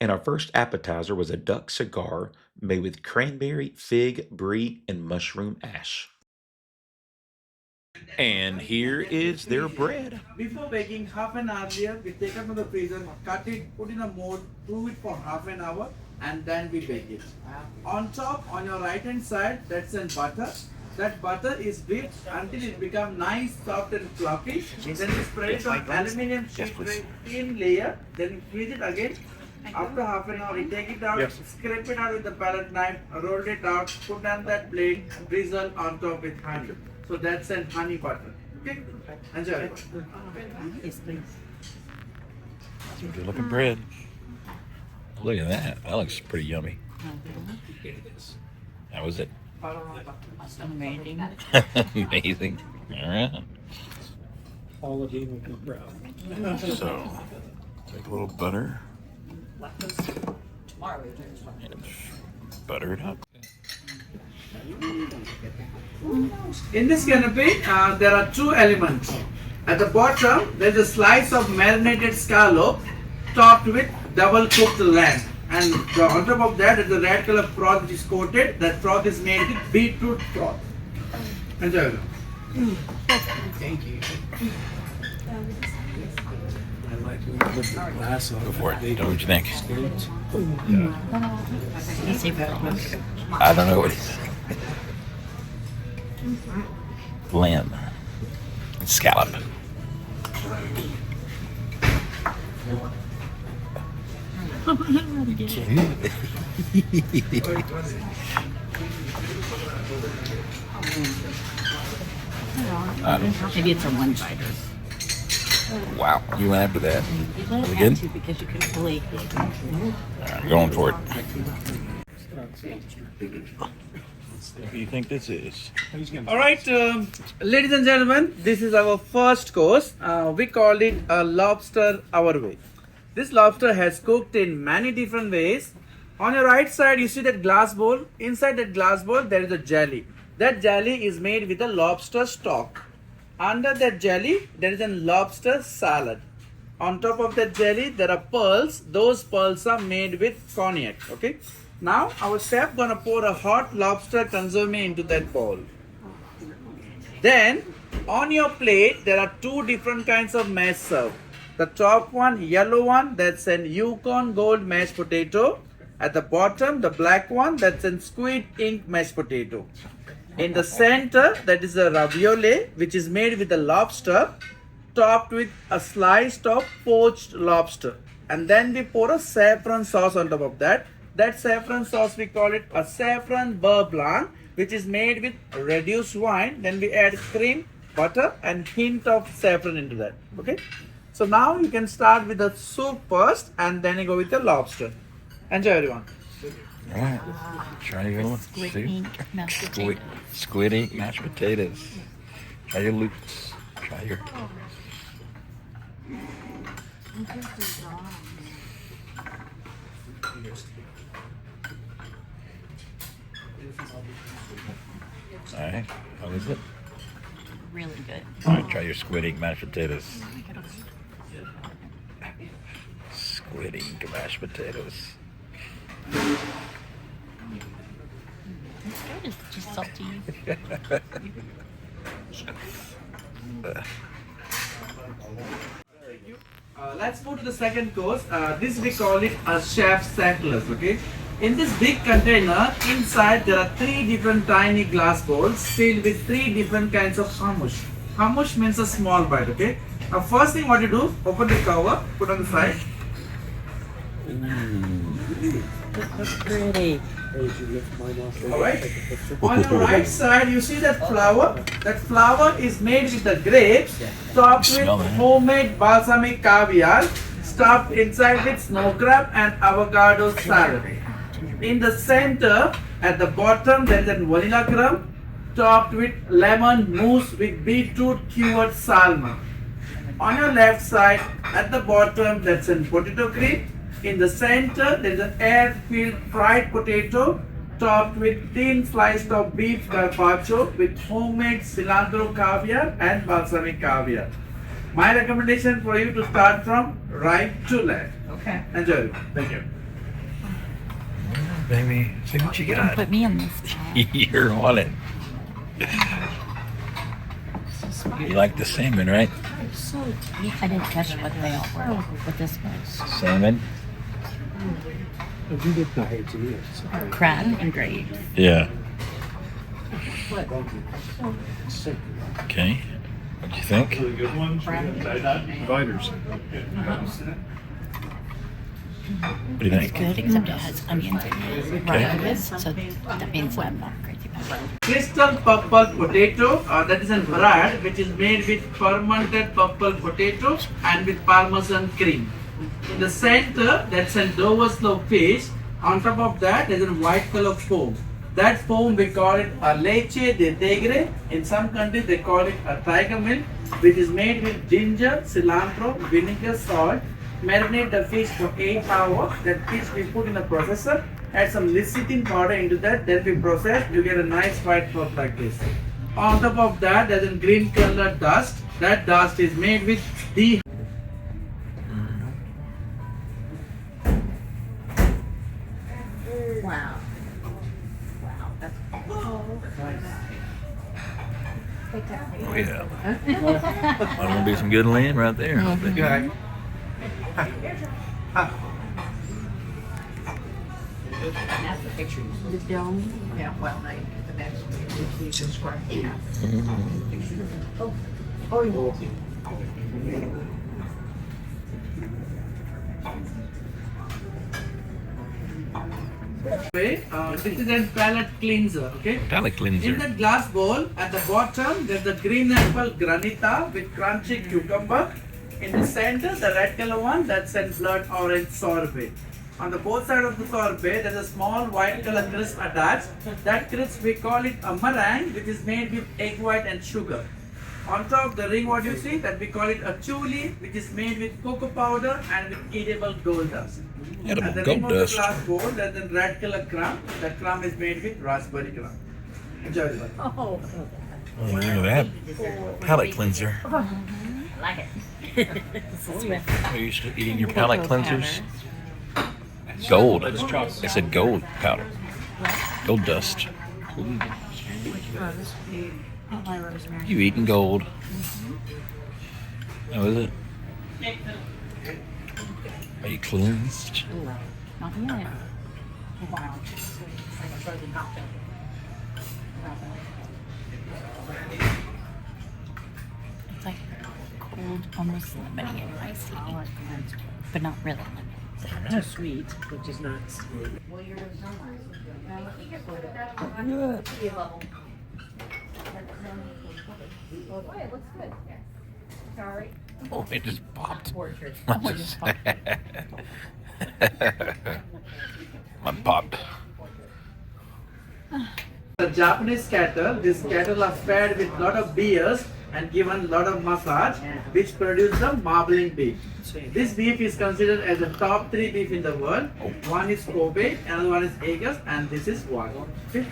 And our first appetizer was a duck cigar made with cranberry, fig, brie, and mushroom ash. And here is their bread. Before baking, half an hour earlier, we take it from the freezer, cut it, put in a mold, brew it for half an hour, and then we bake it. On top, on your right hand side, that's in butter. That butter is whipped until it becomes nice, soft, and fluffy. Then we spread it on aluminium sheet thin layer. Then we freeze it again. After half an hour, we take it out, scrape it out with the palette knife, roll it out, put on that plate, drizzle on top with honey. So that's an honey butter. Okay? Enjoy. Yes, please. Good looking bread. Look at that. That looks pretty yummy. How was it? Amazing. Amazing. All right. Quality of bread. So, take a little butter Tomorrow and butter it up. In this canopy, there are two elements. At the bottom, there is a slice of marinated scallop topped with double cooked lamb. And on top of that is the red color broth which is coated. That broth is made with beetroot broth. Enjoy. Thank you. I like to put the glass on. Go for it. Tell me what you think. Let's see if that works. I don't know what it is. Lamb. Scallop. Maybe it's a one-biter. Wow. You went after that. You Was don't it have good? to because you can believe it. I'm going for it. What do you think this is? Alright, ladies and gentlemen, this is our first course. We call it a lobster our way. This lobster has cooked in many different ways. On your right side, you see that glass bowl. Inside that glass bowl, there is a jelly. That jelly is made with a lobster stock. Under that jelly, there is a lobster salad. On top of that jelly, there are pearls. Those pearls are made with cognac. Okay. Now, our chef gonna pour a hot lobster consomme into that bowl. Then, on your plate, there are two different kinds of mash served. The top one, yellow one, that's an Yukon Gold mashed potato. At the bottom, the black one, that's an squid ink mashed potato. In the center, that is a ravioli, which is made with the lobster, topped with a slice of poached lobster. And then we pour a saffron sauce on top of that. That saffron sauce, we call it a saffron beurre blanc, which is made with reduced wine. Then we add cream, butter, and hint of saffron into that. Okay. So now you can start with the soup first, and then you go with the lobster. Enjoy, everyone. All right. Try your little Squid soup. ink mashed Squid, potato. squid ink mashed potatoes. Try your loops. Try your. All right. How is it? Really good. All right. Try your squid ink mashed potatoes. Squid ink mashed potatoes. It's good. It's just salty. Let's move to the second course. This we call it a chef's settlers. Okay. In this big container, inside there are three different tiny glass bowls filled with three different kinds of hummus. Hummus means a small bite. Okay. Now, first thing what you do, open the cover, put on the side. That's pretty. Alright. On your right side, you see that flour. That flour is made with the grapes, topped with Smell that. homemade balsamic caviar, stuffed inside with snow crab and avocado salad. In the center, at the bottom, there is a vanilla crumb, topped with lemon mousse with beetroot cured salmon. On your left side, at the bottom, that's a potato cream. In the center, there is an air-filled fried potato topped with thin sliced of beef carpaccio with homemade cilantro caviar and balsamic caviar. My recommendation for you to start from right to left. Okay. Enjoy. Thank you. Baby, see what you got. Put me in this. You're on it. You like the salmon, right? So I didn't catch what they all were. What this was. Salmon? You get the idea. Crab and grapes. Yeah. Okay. What you think? Good ones. Dividers. What do you It's think? good, except it has onions in it. Right. So that means I'm not crazy about it. Crystal purple potato, that is a bread which is made with fermented purple potato and with parmesan cream. In the center, that's a Dover slow fish. On top of that, there's a white color foam. That foam we call it a leche de tigre. In some countries they call it a tiger milk, which is made with ginger, cilantro, vinegar, salt. Marinate the fish for 8 hours. That fish we put in a processor. Add some lecithin powder into that. Then we process. You get a nice white cloth like this. On top of that, there's a green color dust. That dust is made with the Wow. Wow. That's Oh, yeah. Might want to be some good land right there. Good. That's the picture. The dome. Yeah, well, the next one. You subscribe. Yeah. Oh, This is a palate cleanser, okay? Palate In cleanser. that glass bowl, at the bottom, there's the green apple granita with crunchy cucumber. In the center, the red color one, that's a blood orange sorbet. On the both sides of the sorbet, there's a small white color crisp attached. That crisp, we call it a meringue, which is made with egg white and sugar. On top, the ring, what you see, that we call it a chuli, which is made with cocoa powder and with edible gold dust. Edible At the gold rim of the dust. glass bowl, there's a red color crumb. That crumb is made with raspberry crumb. Enjoy it. Oh, Oh, look at that. Palate cleanser. I like it. This is with Are you still eating your palate cleansers? Gold. It said gold powder. Gold dust. my rosemary. You eating gold. Oh, is it? Are you cleansed? Not yet. Wow. It's like cold, almost lemony and icy, but not really lemon. Too sweet, which is not. Oh, it just popped. Mine popped. The Japanese cattle, these cattle are fed with lot of beers and given lot of massage, which produce the marbling beef. This beef is considered as the top 3 beef in the world. One is Kobe, another one is Angus, and this is one. Okay.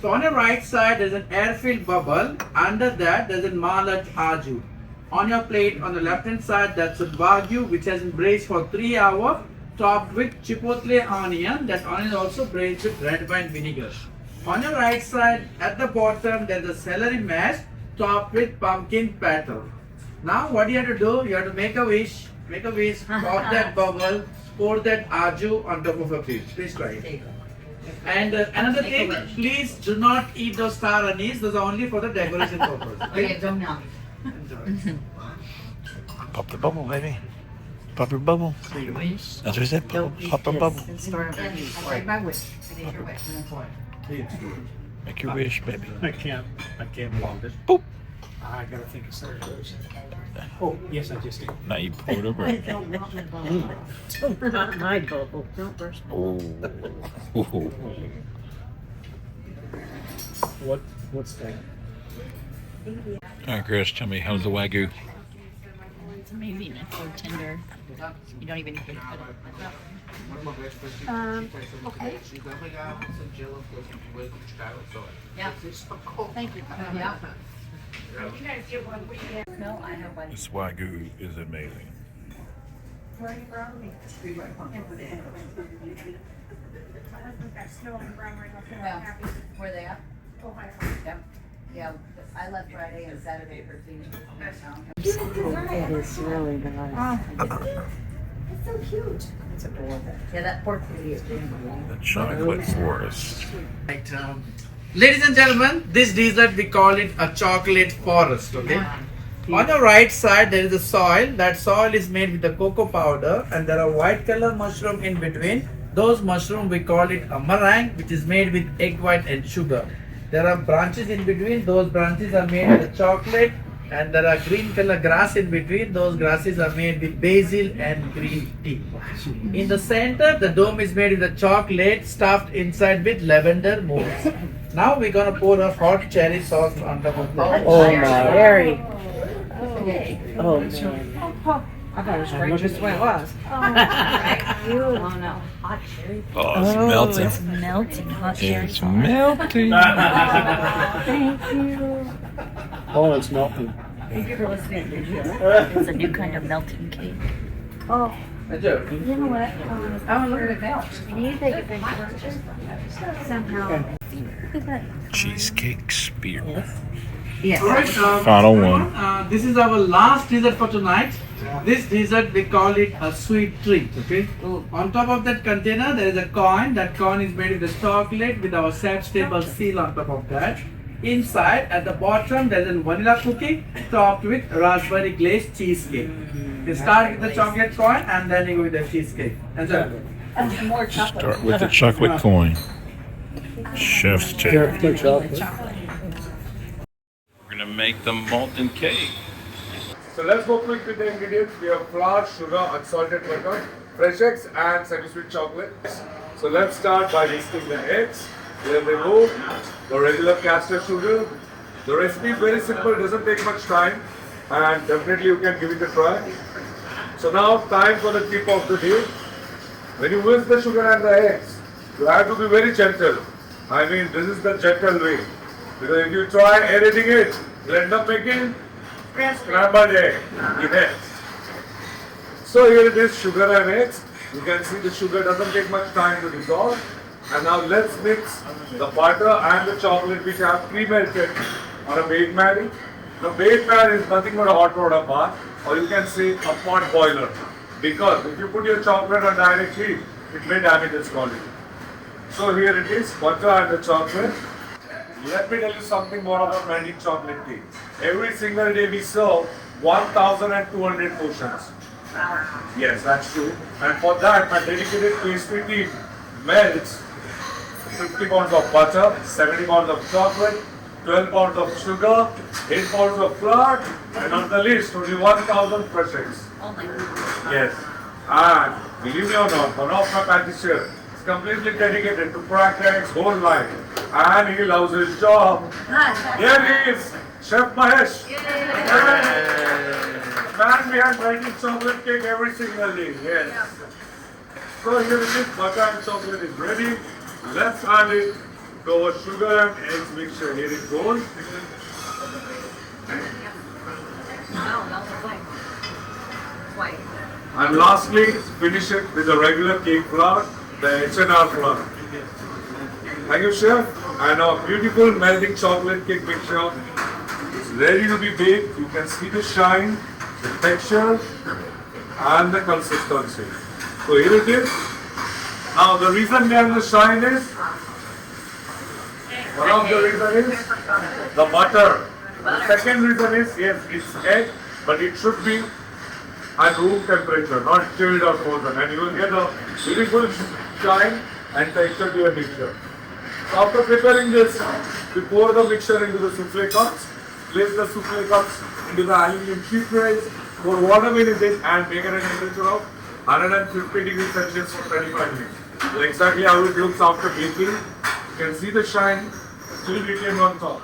So on your right side, there's an air-filled bubble. Under that, there's a mallet aju. On your plate, on the left-hand side, that's a wagyu, which has been braised for 3 hours, topped with chipotle onion. That onion is also braised with red wine vinegar. On your right side, at the bottom, there's a celery mash, topped with pumpkin batter. Now, what you have to do, you have to make a wish, pop that bubble, pour that aju on top of a fish. Please try it. And another thing, please do not eat those star anise. Those are only for the decoration purpose. Okay, don't now. Pop the bubble, baby. Pop your bubble. That's what I said. Pop a bubble. Make your wish, baby. I can't believe it. Boop. I gotta think of something. Oh, yes, I just did. Now you pour it over. Not my bubble. Don't burst. Oh. What's that? All right, Chris, tell me, how's the Wagyu? It's amazing. It's so tender. You don't even need to put it. Okay. Yeah. Thank you. Yeah. No, I have one. This Wagyu is amazing. Yeah. Where they at? Yeah. Yeah, I left Friday and Saturday for Phoenix. It is really nice. It's so cute. It's adorable. Yeah, that pork booty is good. The chocolate forest. Right, ladies and gentlemen, this dessert we call it a chocolate forest. Okay. On the right side there is a soil. That soil is made with the cocoa powder, and there are white color mushroom in between. Those mushroom we call it a meringue, which is made with egg white and sugar. There are branches in between. Those branches are made with chocolate, and there are green color grass in between. Those grasses are made with basil and green tea. In the center, the dome is made with the chocolate stuffed inside with lavender mousse. Now we're gonna pour a hot cherry sauce on top of that. Oh my. Very. Oh man. I thought it was great just the way it was. Oh no, hot cherry. Oh, it's melting. It's melting hot cherry. It's melting. Thank you. Oh, it's melting. Thank you for listening. It's a new kind of melting cake. Oh, Enjoy. you know what? Oh, look at it melt. You need to take a picture somehow. Cheesecake spear. Yes. Alright, Final one. this is our last dessert for tonight. This dessert we call it a sweet treat. Okay. On top of that container there is a coin. That coin is made with the chocolate with our set stable seal on top of that. Inside at the bottom there is a vanilla cookie topped with raspberry glazed cheesecake. You start with the chocolate coin and then you go with the cheesecake. Enjoy. More chocolate. Start with the chocolate coin. Chef's tip. Careful, chocolate. We're gonna make the molten cake. So let's go quick with the ingredients. We have flour, sugar, unsalted butter, fresh eggs and semi-sweet chocolate. So let's start by mixing the eggs. Then remove the regular caster sugar. The recipe is very simple, doesn't take much time, and definitely you can give it a try. So now time for the tip of the day. When you whisk the sugar and the eggs, you have to be very gentle. I mean, this is the gentle way. Because if you try editing it, you'll end up making scrambled egg. Yes. So here it is, sugar and eggs. You can see the sugar doesn't take much time to dissolve. And now let's mix the butter and the chocolate which have pre-melted on a bake pan. The bake pan is nothing but a hot water bath, or you can say a pot boiler. Because if you put your chocolate on direct heat, it may damage its quality. So here it is, butter and the chocolate. Let me tell you something more about melting chocolate cake. Every single day we serve 1,200 portions. Yes, that's true. And for that, my dedicated pastry team melts 50 pounds of butter, 70 pounds of chocolate, 12 pounds of sugar, 8 pounds of flour, and on the list only 1,000 fresh eggs. Oh my God. Yes. And believe me or not, one of my patissier is completely dedicated to crack eggs whole life. And he loves his job. Here he is, Chef Mahesh. Man behind making chocolate cake every single day. Yes. So here it is, butter and chocolate is ready. Let's add it to our sugar and eggs mixture. Here it goes. And lastly, finish it with the regular cake flour, the H&R flour. Thank you, Chef. And our beautiful melting chocolate cake mixture is ready to be baked. You can see the shine, the texture, and the consistency. So here it is. Now the reason behind the shine is, one of the reasons is the butter. The second reason is, yes, it's egg, but it should be at room temperature, not chilled or frozen. And you will get a beautiful shine and texture to your mixture. So after preparing this, we pour the mixture into the souffle cups, place the souffle cups into the aluminum sheet trays, pour water in it and make it a temperature of 150 degrees Celsius for 25 minutes. So exactly how it looks after baking. You can see the shine still retained on top.